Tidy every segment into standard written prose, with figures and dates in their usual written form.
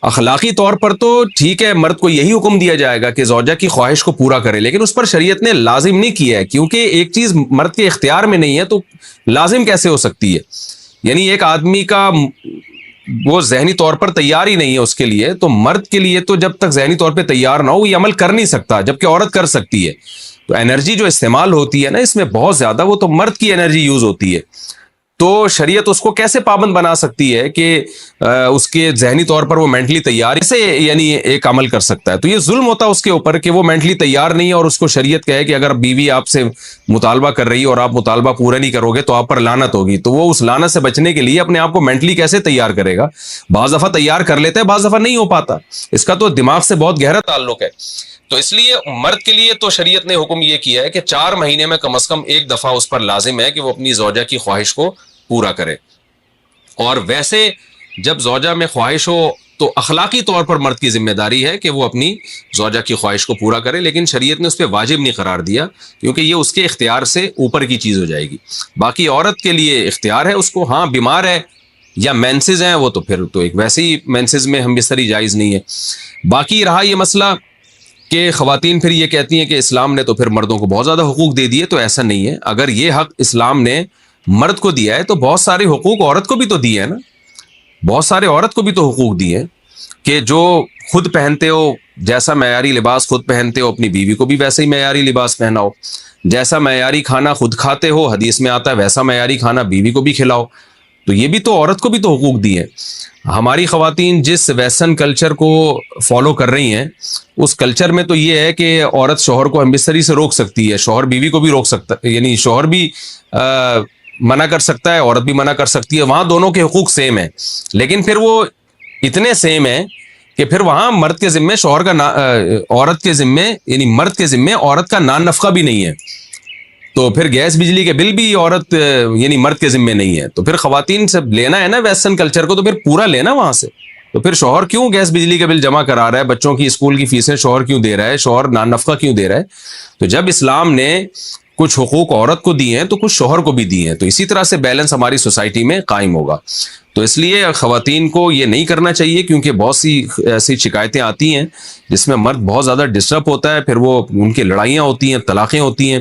اخلاقی طور پر تو ٹھیک ہے، مرد کو یہی حکم دیا جائے گا کہ زوجہ کی خواہش کو پورا کرے، لیکن اس پر شریعت نے لازم نہیں کیا ہے، کیونکہ ایک چیز مرد کے اختیار میں نہیں ہے تو لازم کیسے ہو سکتی ہے؟ یعنی ایک آدمی کا وہ ذہنی طور پر تیار ہی نہیں ہے اس کے لیے، تو مرد کے لیے تو جب تک ذہنی طور پہ تیار نہ ہو یہ عمل کر نہیں سکتا، جبکہ عورت کر سکتی ہے۔ تو انرجی جو استعمال ہوتی ہے نا اس میں بہت زیادہ، وہ تو مرد کی انرجی یوز ہوتی ہے، تو شریعت اس کو کیسے پابند بنا سکتی ہے کہ اس کے ذہنی طور پر وہ مینٹلی تیار سے یعنی ایک عمل کر سکتا ہے؟ تو یہ ظلم ہوتا ہے اس کے اوپر کہ وہ مینٹلی تیار نہیں ہے، اور اس کو شریعت کہے کہ اگر بیوی آپ سے مطالبہ کر رہی ہے اور آپ مطالبہ پورا نہیں کرو گے تو آپ پر لعنت ہوگی، تو وہ اس لعنت سے بچنے کے لیے اپنے آپ کو مینٹلی کیسے تیار کرے گا؟ بعض دفعہ تیار کر لیتا ہے، بعض دفعہ نہیں ہو پاتا، اس کا تو دماغ سے بہت گہرا تعلق ہے۔ تو اس لیے مرد کے لیے تو شریعت نے حکم یہ کیا ہے کہ 4 مہینے میں کم از کم ایک دفعہ اس پر لازم ہے کہ وہ اپنی زوجہ کی خواہش کو پورا کرے۔ اور ویسے جب زوجہ میں خواہش ہو تو اخلاقی طور پر مرد کی ذمہ داری ہے کہ وہ اپنی زوجہ کی خواہش کو پورا کرے، لیکن شریعت نے اس پہ واجب نہیں قرار دیا، کیونکہ یہ اس کے اختیار سے اوپر کی چیز ہو جائے گی۔ باقی عورت کے لیے اختیار ہے اس کو، ہاں بیمار ہے یا مینسز ہیں وہ تو پھر تو ایک ویسے ہی مینسز میں ہم بستری جائز نہیں ہے۔ باقی رہا یہ مسئلہ کہ خواتین پھر یہ کہتی ہیں کہ اسلام نے تو پھر مردوں کو بہت زیادہ حقوق دے دیے، تو ایسا نہیں ہے۔ اگر یہ حق اسلام نے مرد کو دیا ہے تو بہت سارے حقوق عورت کو بھی تو دیے ہیں نا، بہت سارے عورت کو بھی تو حقوق دیے ہیں کہ جو خود پہنتے ہو، جیسا معیاری لباس خود پہنتے ہو اپنی بیوی کو بھی ویسا ہی معیاری لباس پہناؤ، جیسا معیاری کھانا خود کھاتے ہو حدیث میں آتا ہے ویسا معیاری کھانا بیوی کو بھی کھلاؤ، تو یہ بھی تو عورت کو بھی تو حقوق دیے ہیں۔ ہماری خواتین جس ویسٹرن کلچر کو فالو کر رہی ہیں اس کلچر میں تو یہ ہے کہ عورت شوہر کو ہم بستری سے روک سکتی ہے، شوہر بیوی کو بھی روک سکتا ہے، یعنی شوہر بھی منع کر سکتا ہے، عورت بھی منع کر سکتی ہے، وہاں دونوں کے حقوق سیم ہیں، لیکن پھر وہ اتنے سیم ہیں کہ پھر وہاں مرد کے ذمے شوہر کا عورت کے ذمے یعنی مرد کے ذمے عورت کا نان نفقہ بھی نہیں ہے، تو پھر گیس بجلی کے بل بھی عورت یعنی مرد کے ذمے نہیں ہے۔ تو پھر خواتین سے لینا ہے نا ویسٹرن کلچر کو، تو پھر پورا لینا وہاں سے، تو پھر شوہر کیوں گیس بجلی کے بل جمع کرا رہا ہے، بچوں کی اسکول کی فیسیں شوہر کیوں دے رہا ہے، شوہر نان نفقہ کیوں دے رہا ہے؟ تو جب اسلام نے کچھ حقوق عورت کو دیے ہیں تو کچھ شوہر کو بھی دیے ہیں، تو اسی طرح سے بیلنس ہماری سوسائٹی میں قائم ہوگا۔ تو اس لیے خواتین کو یہ نہیں کرنا چاہیے، کیونکہ بہت سی ایسی شکایتیں آتی ہیں جس میں مرد بہت زیادہ ڈسٹرب ہوتا ہے، پھر وہ ان کی لڑائیاں ہوتی ہیں، طلاقیں ہوتی ہیں،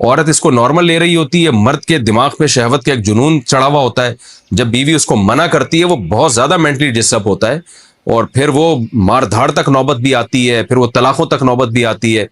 عورت اس کو نارمل لے رہی ہوتی ہے، مرد کے دماغ پہ شہوت کا ایک جنون چڑھا ہوا ہوتا ہے، جب بیوی اس کو منع کرتی ہے وہ بہت زیادہ مینٹلی ڈسٹرب ہوتا ہے، اور پھر وہ مار دھاڑ تک نوبت بھی آتی ہے، پھر وہ طلاقوں تک نوبت بھی آتی ہے،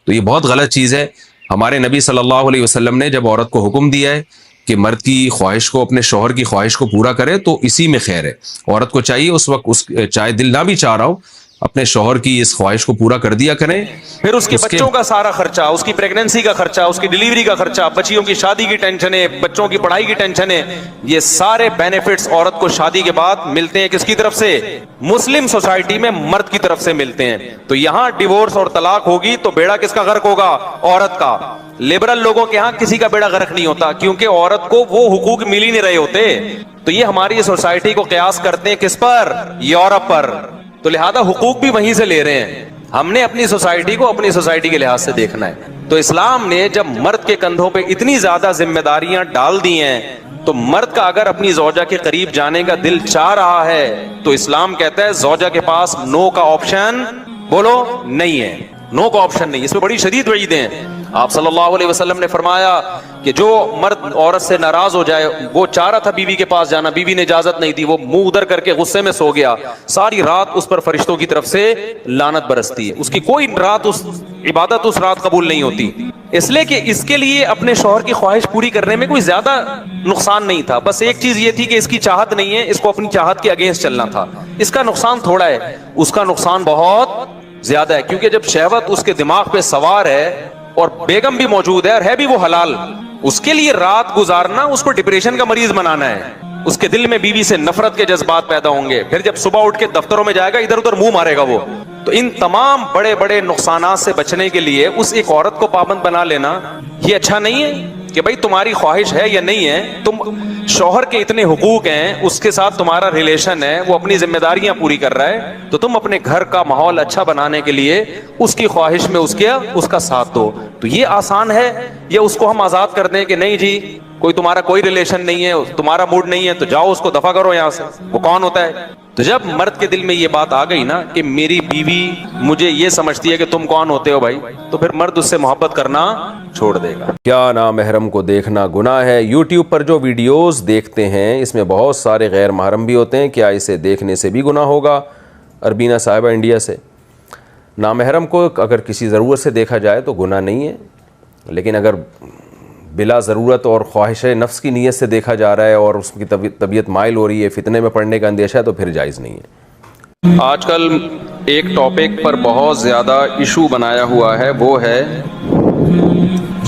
تو یہ بہت غلط چیز ہے۔ ہمارے نبی صلی اللہ علیہ وسلم نے جب عورت کو حکم دیا ہے کہ مرد کی خواہش کو، اپنے شوہر کی خواہش کو پورا کرے، تو اسی میں خیر ہے۔ عورت کو چاہیے اس وقت چاہے دل نہ بھی چاہ رہا ہو اپنے شوہر کی اس خواہش کو پورا کر دیا کریں۔ پھر اس کے بچوں کا سارا خرچہ، اس کی پریگننسی کا خرچہ، اس کی ڈیلیوری کا خرچہ، بچیوں کی شادی کی ٹینشن ہے، بچوں کی پڑھائی کی ٹینشن ہے، یہ سارے بینیفٹس عورت کو شادی کے بعد ملتے ہیں کس کی طرف سے؟ مسلم سوسائٹی میں مرد کی طرف سے ملتے ہیں۔ تو یہاں ڈیورس اور طلاق ہوگی تو بیڑا کس کا غرق ہوگا؟ عورت کا۔ لبرل لوگوں کے ہاں کسی کا بیڑا غرق نہیں ہوتا، کیونکہ عورت کو وہ حقوق مل ہی نہیں رہے ہوتے۔ تو یہ ہماری سوسائٹی کو قیاس کرتے ہیں کس پر؟ یورپ پر، تو لہذا حقوق بھی وہیں سے لے رہے ہیں۔ ہم نے اپنی سوسائٹی کو اپنی سوسائٹی کے لحاظ سے دیکھنا ہے۔ تو اسلام نے جب مرد کے کندھوں پہ اتنی زیادہ ذمہ داریاں ڈال دی ہیں، تو مرد کا اگر اپنی زوجہ کے قریب جانے کا دل چاہ رہا ہے تو اسلام کہتا ہے زوجہ کے پاس نو کا آپشن بولو نہیں ہے، نو کا آپشن نہیں۔ اس میں بڑی شدید وعیدیں ہیں۔ آپ صلی اللہ علیہ وسلم نے فرمایا کہ جو مرد عورت سے ناراض ہو جائے، وہ چاہ رہا تھا بیوی کے پاس جانا، بیوی نے اجازت نہیں دی، وہ منہ ادھر کر کے غصے میں سو گیا، ساری رات اس پر فرشتوں کی طرف سے لعنت برستی ہے، اس کی کوئی رات اس عبادت اس رات قبول نہیں ہوتی، اس لیے کہ اس کے لیے اپنے شوہر کی خواہش پوری کرنے میں کوئی زیادہ نقصان نہیں تھا، بس ایک چیز یہ تھی کہ اس کی چاہت نہیں ہے، اس کو اپنی چاہت کے اگینسٹ چلنا تھا۔ اس کا نقصان تھوڑا ہے، اس کا نقصان بہت زیادہ ہے، کیونکہ جب شہوت اس کے دماغ پہ سوار ہے اور بیگم بھی موجود ہے اور ہے بھی وہ حلال، اس کے لیے رات گزارنا اس کو ڈپریشن کا مریض بنانا ہے، اس کے دل میں بیوی سے نفرت کے جذبات پیدا ہوں گے، پھر جب صبح اٹھ کے دفتروں میں جائے گا ادھر ادھر منہ مارے گا وہ۔ تو ان تمام بڑے بڑے نقصانات سے بچنے کے لیے اس ایک عورت کو پابند بنا لینا یہ اچھا نہیں ہے کہ بھائی تمہاری خواہش ہے یا نہیں ہے، تم شوہر کے اتنے حقوق ہیں، اس کے ساتھ تمہارا ریلیشن ہے، وہ اپنی ذمہ داریاں پوری کر رہا ہے، تو تم اپنے گھر کا ماحول اچھا بنانے کے لیے اس کی خواہش میں اس کا ساتھ دو۔ تو یہ آسان ہے، یا اس کو ہم آزاد کر دیں کہ نہیں جی تمہارا کوئی ریلیشن نہیں ہے، تمہارا موڈ نہیں ہے تو جاؤ اس کو دفع کرو یہاں سے، وہ کون ہوتا ہے؟ تو جب مرد کے دل میں یہ بات آ گئی نا کہ میری بیوی مجھے یہ سمجھتی ہے کہ تم کون ہوتے ہو بھائی, تو پھر مرد اس سے محبت کرنا چھوڑ دے گا. کیا نامحرم کو دیکھنا گناہ ہے؟ یوٹیوب پر جو ویڈیوز دیکھتے ہیں اس میں بہت سارے غیر محرم بھی ہوتے ہیں, کیا اسے دیکھنے سے بھی گناہ ہوگا؟ اربینہ صاحبہ انڈیا سے. نامحرم کو اگر کسی ضرورت سے دیکھا جائے تو گناہ نہیں ہے, لیکن اگر بلا ضرورت اور خواہش نفس کی نیت سے دیکھا جا رہا ہے اور اس کی طبیعت مائل ہو رہی ہے, فتنے میں پڑنے کا اندیشہ ہے, تو پھر جائز نہیں ہے. آج کل ایک ٹاپک پر بہت زیادہ ایشو بنایا ہوا ہے, وہ ہے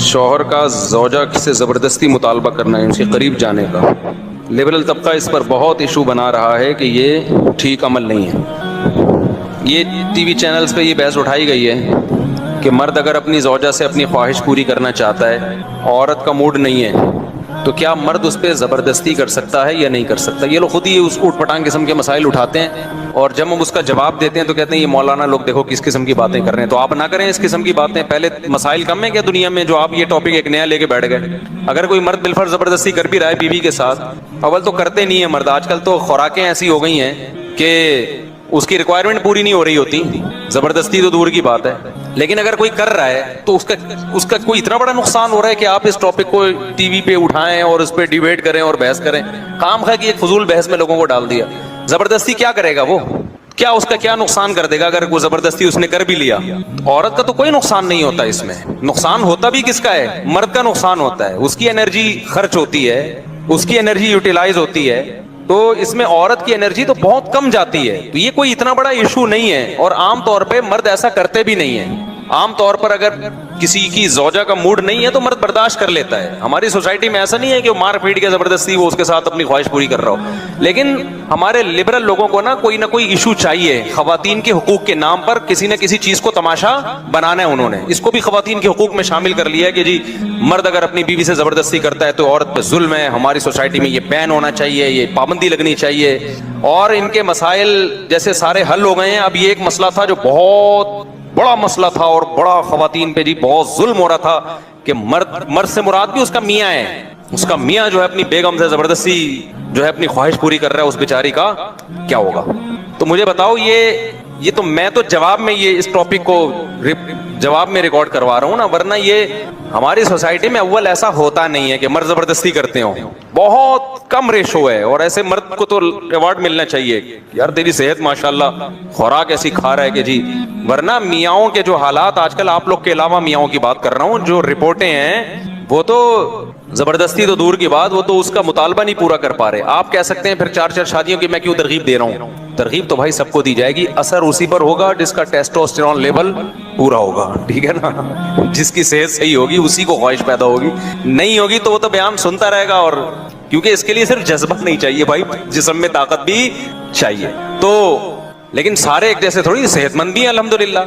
شوہر کا زوجہ سے زبردستی مطالبہ کرنا, ان کے قریب جانے کا. لبرل طبقہ اس پر بہت ایشو بنا رہا ہے کہ یہ ٹھیک عمل نہیں ہے. یہ ٹی وی چینلز پہ یہ بحث اٹھائی گئی ہے کہ مرد اگر اپنی زوجہ سے اپنی خواہش پوری کرنا چاہتا ہے, عورت کا موڈ نہیں ہے, تو کیا مرد اس پہ زبردستی کر سکتا ہے یا نہیں کر سکتا؟ یہ لوگ خود ہی اس اوٹ پٹانگ قسم کے مسائل اٹھاتے ہیں, اور جب ہم اس کا جواب دیتے ہیں تو کہتے ہیں یہ مولانا لوگ دیکھو کس قسم کی باتیں کر رہے ہیں. تو آپ نہ کریں اس قسم کی باتیں. پہلے مسائل کم ہیں کیا دنیا میں جو آپ یہ ٹاپک ایک نیا لے کے بیٹھ گئے؟ اگر کوئی مرد بالفرض زبردستی کر بھی رہا ہے بیوی کے ساتھ, اول تو کرتے نہیں ہیں مرد. آج کل تو خوراکیں ایسی ہو گئی ہیں کہ اس کی ریکوائرمنٹ پوری نہیں ہو رہی ہوتی, زبردستی تو دور کی بات ہے. لیکن اگر کوئی کر رہا ہے تو اس کا کوئی اتنا بڑا نقصان ہو رہا ہے کہ آپ اس ٹاپک کو ٹی وی پہ اٹھائیں اور اس پہ ڈیبیٹ کریں اور بحث کریں. کام ہے کہ ایک فضول بحث میں لوگوں کو ڈال دیا. زبردستی کیا کرے گا وہ؟ کیا اس کا کیا نقصان کر دے گا اگر وہ زبردستی اس نے کر بھی لیا؟ عورت کا تو کوئی نقصان نہیں ہوتا اس میں. نقصان ہوتا بھی کس کا ہے؟ مرد کا نقصان ہوتا ہے. اس کی انرجی خرچ ہوتی ہے, اس کی انرجی یوٹیلائز ہوتی ہے, تو اس میں عورت کی انرجی تو بہت کم جاتی ہے. تو یہ کوئی اتنا بڑا ایشو نہیں ہے, اور عام طور پہ مرد ایسا کرتے بھی نہیں ہیں. عام طور پر اگر کسی کی زوجہ کا موڈ نہیں ہے تو مرد برداشت کر لیتا ہے. ہماری سوسائٹی میں ایسا نہیں ہے کہ وہ مار پیٹ کے زبردستی وہ اس کے ساتھ اپنی خواہش پوری کر رہا ہو. لیکن ہمارے لبرل لوگوں کو نا کوئی ایشو چاہیے. خواتین کے حقوق کے نام پر کسی نہ کسی چیز کو تماشا بنانا ہے. انہوں نے اس کو بھی خواتین کے حقوق میں شامل کر لیا ہے کہ جی مرد اگر اپنی بیوی سے زبردستی کرتا ہے تو عورت پہ ظلم ہے. ہماری سوسائٹی میں یہ بین ہونا چاہیے, یہ پابندی لگنی چاہیے. اور ان کے مسائل جیسے سارے حل ہو گئے ہیں. اب یہ ایک مسئلہ تھا جو بہت بڑا مسئلہ تھا اور بڑا خواتین پہ جی بہت ظلم ہو رہا تھا کہ مرد سے مراد بھی اس کا میاں ہے. اس کا میاں جو ہے اپنی بیگم سے زبردستی جو ہے اپنی خواہش پوری کر رہا ہے, اس بیچاری کا کیا ہوگا؟ تو مجھے بتاؤ, یہ تو میں تو جواب میں یہ اس ٹاپک کو جواب میں ریکارڈ کروا رہا ہوں نا, ورنہ یہ ہماری سوسائٹی میں اول ایسا ہوتا نہیں ہے کہ مرد زبردستی کرتے ہوں. بہت کم ریشو ہے, اور ایسے مرد کو تو ایوارڈ ملنا چاہیے یار تیری صحت ماشاءاللہ, خوراک ایسی کھا رہا ہے کہ جی. ورنہ میاؤں کے جو حالات آج کل, آپ لوگ کے علاوہ میاؤں کی بات کر رہا ہوں, جو رپورٹیں ہیں وہ تو زبردستی تو دور کی بات, وہ تو اس کا مطالبہ نہیں پورا کر پا رہے. آپ کہہ سکتے ہیں پھر 4 شادیوں کی میں کیوں ترغیب دے رہا ہوں؟ ترغیب تو بھائی سب کو دی جائے گی, اثر اسی پر ہوگا جس کا ٹیسٹوسٹیرون لیول پورا ہوگا, ٹھیک ہے نا. جس کی صحت صحیح ہوگی اسی کو خواہش پیدا ہوگی, نہیں ہوگی تو وہ تو بیان سنتا رہے گا. اور کیونکہ اس کے لیے صرف جذبہ نہیں چاہیے بھائی, جسم میں طاقت بھی چاہیے. تو لیکن سارے ایک جیسے تھوڑی, صحت مند بھی ہیں الحمدللہ.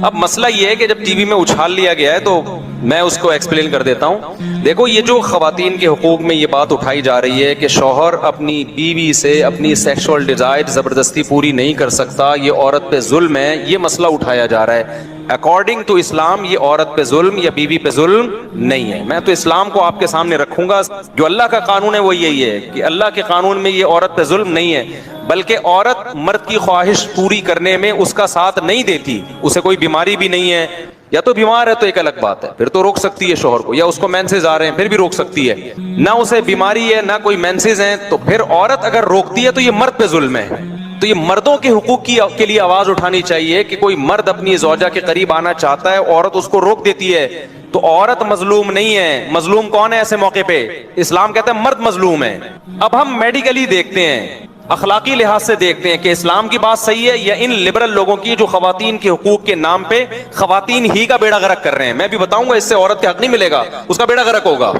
اب مسئلہ یہ ہے کہ جب ٹی وی میں اچھال لیا گیا ہے تو میں اس کو ایکسپلین کر دیتا ہوں. دیکھو, یہ جو خواتین کے حقوق میں یہ بات اٹھائی جا رہی ہے کہ شوہر اپنی بیوی سے اپنی سیکشول ڈیزائر زبردستی پوری نہیں کر سکتا, یہ عورت پہ ظلم ہے, یہ مسئلہ اٹھایا جا رہا ہے. اکارڈنگ ٹو اسلام یہ عورت پہ ظلم یا بیوی پہ ظلم نہیں ہے. میں تو اسلام کو آپ کے سامنے رکھوں گا, جو اللہ کا قانون ہے وہ یہی ہے کہ اللہ کے قانون میں یہ عورت پہ ظلم نہیں ہے, بلکہ عورت مرد کی خواہش پوری کرنے میں اس کا ساتھ نہیں دیتی. اسے کوئی بیماری بھی نہیں ہے, یا تو بیمار ہے تو ایک الگ بات ہے, پھر تو روک سکتی ہے شوہر کو, یا اس کو مینسز آ رہے ہیں پھر بھی روک سکتی ہے. نہ اسے بیماری ہے نہ کوئی مینسز ہیں, تو پھر عورت اگر روکتی ہے تو یہ مرد پہ ظلم ہے. تو یہ مردوں کے حقوق کے لیے آواز اٹھانی چاہیے کہ کوئی مرد اپنی زوجہ کے قریب آنا چاہتا ہے, عورت اس کو روک دیتی ہے, تو عورت مظلوم نہیں ہے. مظلوم کون ہے ایسے موقع پہ؟ اسلام کہتا ہے مرد مظلوم ہے. اب ہم میڈیکلی دیکھتے ہیں, اخلاقی لحاظ سے دیکھتے ہیں کہ اسلام کی بات صحیح ہے یا ان لبرل لوگوں کی جو خواتین کے حقوق کے نام پہ خواتین ہی کا بیڑا غرق کر رہے ہیں. میں بھی بتاؤں گا, اس سے عورت کے حق نہیں ملے گا, اس کا بیڑا غرق ہوگا.